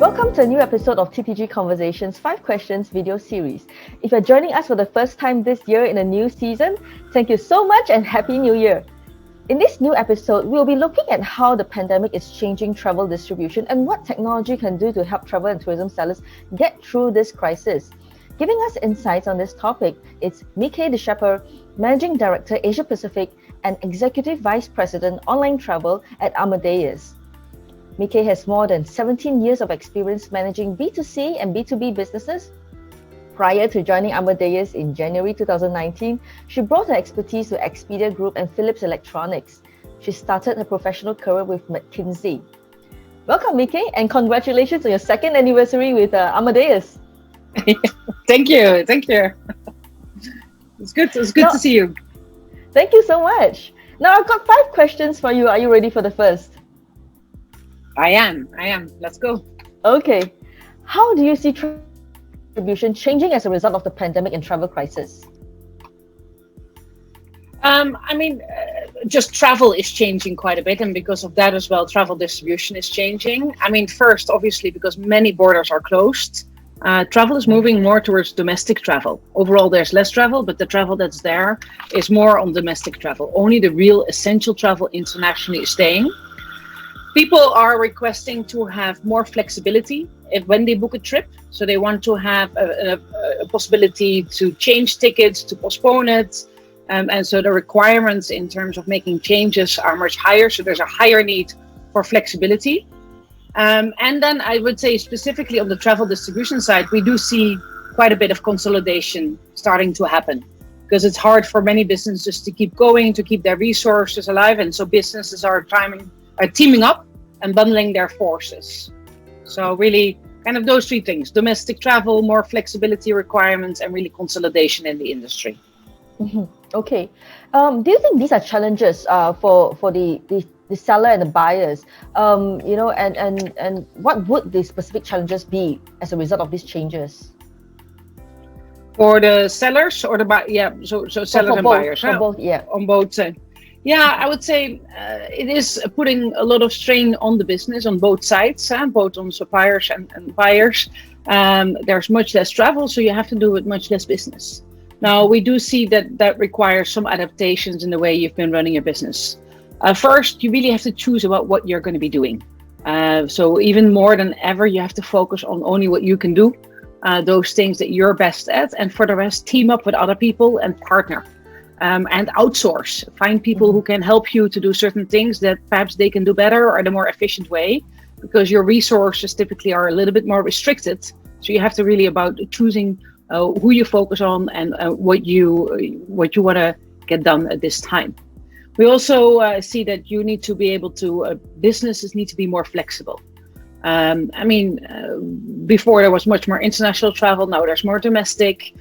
Welcome to a new episode of TTG Conversations 5 Questions video series. If you're joining us for the first time this year in a new season, thank you so much and Happy New Year! In this new episode, we'll be looking at how the pandemic is changing travel distribution and what technology can do to help travel and tourism sellers get through this crisis. Giving us insights on this topic, it's Mieke De Schepper, Managing Director Asia Pacific and Executive Vice President Online Travel at Amadeus. Mieke has more than 17 years of experience managing B2C and B2B businesses. Prior to joining Amadeus in January 2019, she brought her expertise to Expedia Group and Philips Electronics. She started her professional career with McKinsey. Welcome, Mieke, and congratulations on your second anniversary with Amadeus. Thank you. It's good to see you. Thank you so much. Now, I've got 5 questions for you. Are you ready for the first? I am. Let's go. Okay. How do you see distribution changing as a result of the pandemic and travel crisis? Just travel is changing quite a bit, and because of that as well, travel distribution is changing. First, obviously, because many borders are closed, travel is moving more towards domestic travel. Overall, there's less travel, but the travel that's there is more on domestic travel. Only the real essential travel internationally is staying. People are requesting to have more flexibility when they book a trip. So they want to have a possibility to change tickets, to postpone it. And so the requirements in terms of making changes are much higher. So there's a higher need for flexibility. And then I would say specifically on the travel distribution side, we do see quite a bit of consolidation starting to happen. Because it's hard for many businesses to keep going, to keep their resources alive. And so businesses are teaming up and bundling their forces. So really kind of those 3 things: domestic travel, more flexibility requirements, and really consolidation in the industry. Mm-hmm. Okay. Do you think these are challenges for the seller and the buyers? And what would the specific challenges be as a result of these changes? For the sellers or the buyers? Yeah, so sellers and both, buyers. For both, yeah. On both sides. Yeah, I would say it is putting a lot of strain on the business on both sides, both on suppliers and buyers. There's much less travel, so you have to do with much less business. Now, we do see that requires some adaptations in the way you've been running your business. First, you really have to choose about what you're going to be doing. So even more than ever, you have to focus on only what you can do, those things that you're best at, and for the rest, team up with other people and partner. And outsource. Find people who can help you to do certain things that perhaps they can do better or in a more efficient way, because your resources typically are a little bit more restricted. So you have to really about choosing who you focus on and what you want to get done at this time. We also see that you need to be able to, businesses need to be more flexible. Before there was much more international travel, now there's more domestic.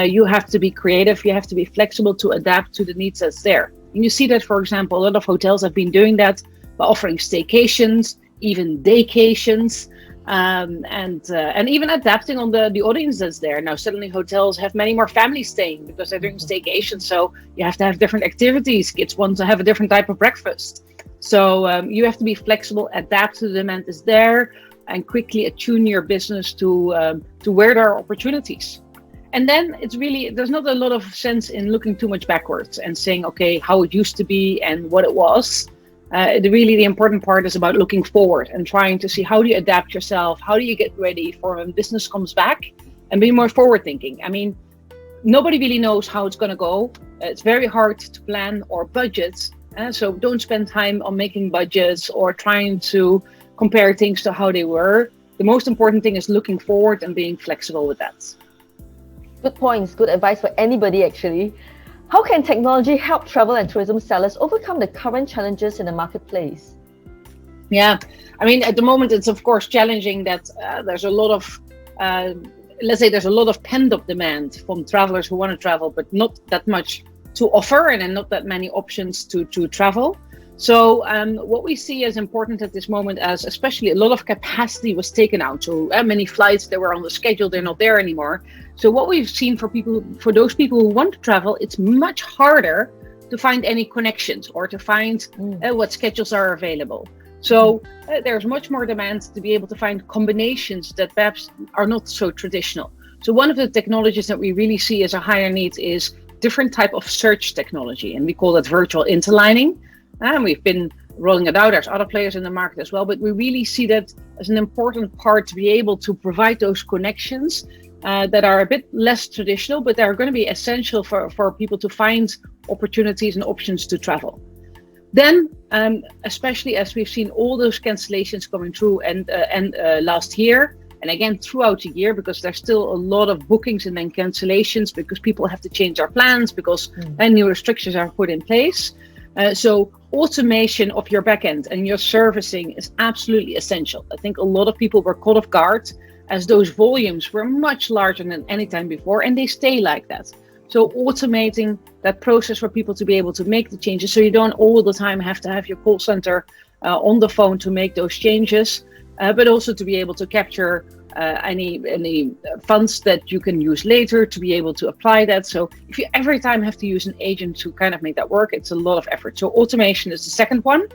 You have to be creative, you have to be flexible to adapt to the needs that's there. And you see that, for example, a lot of hotels have been doing that by offering staycations, even daycations, and even adapting on the audience that's there. Now, suddenly hotels have many more families staying because they're doing staycations, so you have to have different activities. Kids want to have a different type of breakfast. So you have to be flexible, adapt to the demand that's there, and quickly attune your business to where there are opportunities. And then there's not a lot of sense in looking too much backwards and saying, okay, how it used to be and what it was. The important part is about looking forward and trying to see how do you adapt yourself, how do you get ready for when business comes back, and be more forward thinking. Nobody really knows how it's going to go. It's very hard to plan or budget. So don't spend time on making budgets or trying to compare things to how they were. The most important thing is looking forward and being flexible with that. Good points, good advice for anybody actually. How can technology help travel and tourism sellers overcome the current challenges in the marketplace? Yeah, at the moment it's of course challenging that there's a lot of, there's a lot of pent-up demand from travelers who want to travel, but not that much to offer and then not that many options to travel. So what we see as important at this moment, as especially a lot of capacity was taken out. So many flights that were on the schedule, they're not there anymore. So what we've seen for those people who want to travel, it's much harder to find any connections or to find what schedules are available. So there's much more demand to be able to find combinations that perhaps are not so traditional. So one of the technologies that we really see as a higher need is different type of search technology, and we call that virtual interlining. And we've been rolling it out. There's other players in the market as well, but we really see that as an important part to be able to provide those connections that are a bit less traditional, but they're going to be essential for people to find opportunities and options to travel. Then, especially as we've seen all those cancellations coming through and last year, and again throughout the year, because there's still a lot of bookings and then cancellations because people have to change their plans because new restrictions are put in place. So automation of your backend and your servicing is absolutely essential. I think a lot of people were caught off guard as those volumes were much larger than any time before, and they stay like that. So automating that process for people to be able to make the changes, so you don't all the time have to have your call center on the phone to make those changes, but also to be able to capture any funds that you can use later to be able to apply that. So if you every time have to use an agent to kind of make that work, it's a lot of effort. So automation is the second one.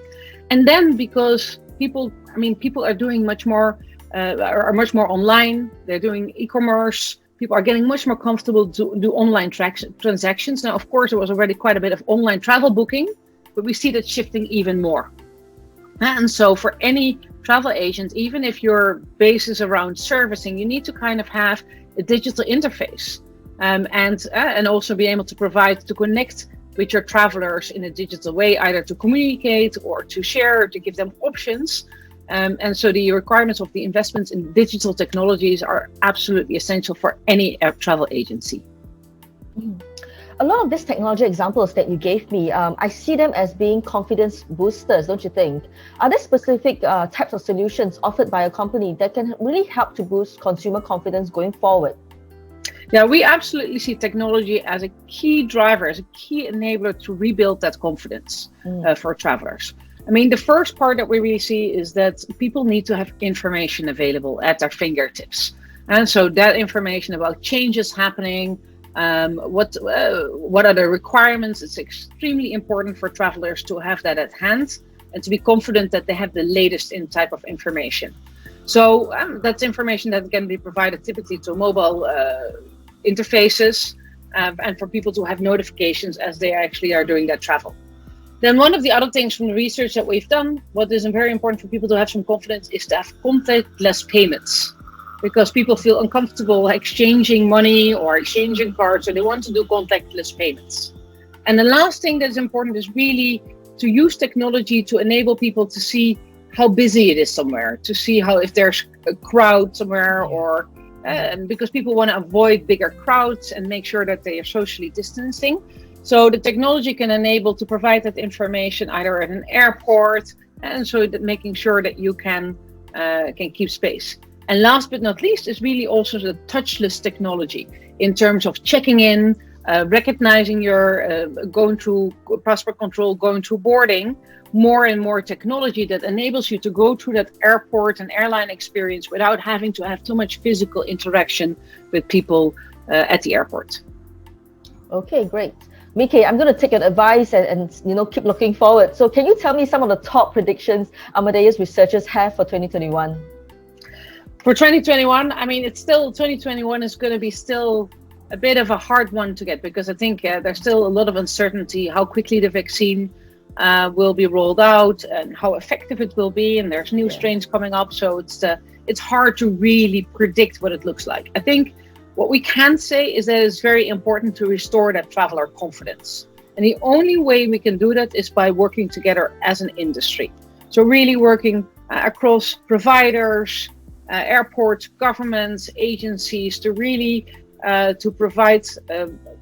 And then because people are doing much more, are much more online, they're doing e-commerce, people are getting much more comfortable to do online transactions. Now, of course, there was already quite a bit of online travel booking, but we see that shifting even more. And so for any travel agent, even if your base is around servicing, you need to kind of have a digital interface and also be able to connect with your travelers in a digital way, either to communicate or to share, to give them options. And so the requirements of the investments in digital technologies are absolutely essential for any travel agency. A lot of these technology examples that you gave me, I see them as being confidence boosters, don't you think? Are there specific types of solutions offered by a company that can really help to boost consumer confidence going forward? Yeah, we absolutely see technology as a key driver, as a key enabler to rebuild that confidence for travelers. I mean, the first part that we really see is that people need to have information available at their fingertips. And so that information about changes happening, what are the requirements? It's extremely important for travelers to have that at hand and to be confident that they have the latest in type of information. So that's information that can be provided typically to mobile interfaces and for people to have notifications as they actually are doing that travel. Then one of the other things from the research that we've done, what is very important for people to have some confidence, is to have contactless payments. Because people feel uncomfortable exchanging money or exchanging cards, so they want to do contactless payments. And the last thing that's important is really to use technology to enable people to see how busy it is somewhere, to see how if there's a crowd somewhere, or because people want to avoid bigger crowds and make sure that they are socially distancing. So the technology can enable to provide that information either at an airport, and so that making sure that you can keep space. And last but not least is really also the touchless technology in terms of checking in, recognizing your going through passport control, going through boarding, more and more technology that enables you to go through that airport and airline experience without having to have too much physical interaction with people at the airport. Okay, great. Mieke, I'm going to take your advice and keep looking forward. So can you tell me some of the top predictions Amadeus researchers have for 2021? For 2021, I mean, it's still 2021 is going to be still a bit of a hard one to get, because I think there's still a lot of uncertainty how quickly the vaccine will be rolled out and how effective it will be, and there's new strains coming up, so it's hard to really predict what it looks like. I think what we can say is that it's very important to restore that traveler confidence, and the only way we can do that is by working together as an industry. So really working across providers, airports, governments, agencies to really to provide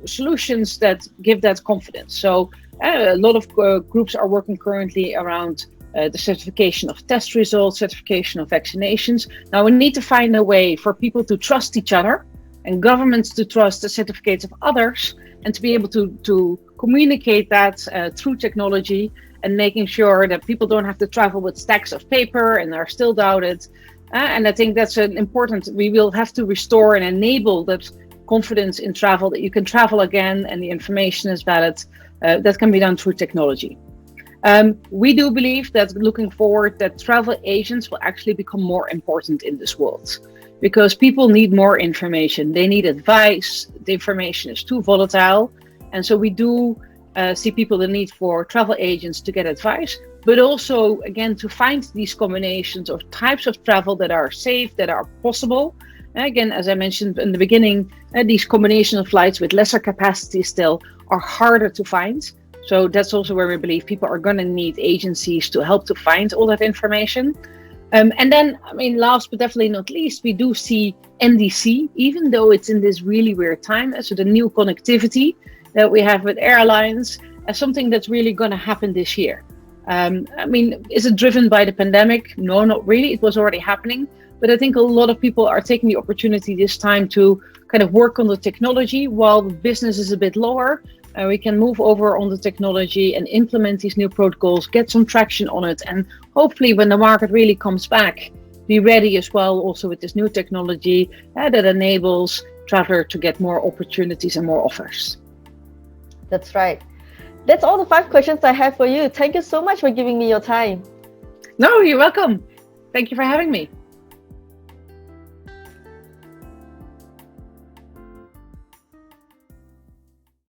solutions that give that confidence. So a lot of groups are working currently around the certification of test results, certification of vaccinations. Now we need to find a way for people to trust each other and governments to trust the certificates of others, and to be able to communicate that through technology, and making sure that people don't have to travel with stacks of paper and are still doubted. And I think that's an important, we will have to restore and enable that confidence in travel, that you can travel again and the information is valid. That can be done through technology. We do believe that looking forward, that travel agents will actually become more important in this world because people need more information. They need advice. The information is too volatile. And so we do see people the need for travel agents to get advice, but also, again, to find these combinations of types of travel that are safe, that are possible. Again, as I mentioned in the beginning, these combination of flights with lesser capacity still are harder to find. So that's also where we believe people are going to need agencies to help to find all that information. And then, I mean, last but definitely not least, we do see NDC, even though it's in this really weird time. So the new connectivity that we have with airlines as something that's really going to happen this year. I mean, is it driven by the pandemic? No, not really. It was already happening. But I think a lot of people are taking the opportunity this time to kind of work on the technology while the business is a bit lower. We can move over on the technology and implement these new protocols, get some traction on it. And hopefully when the market really comes back, be ready as well also with this new technology that enables traveler to get more opportunities and more offers. That's right. That's all the 5 questions I have for you. Thank you so much for giving me your time. No, you're welcome. Thank you for having me.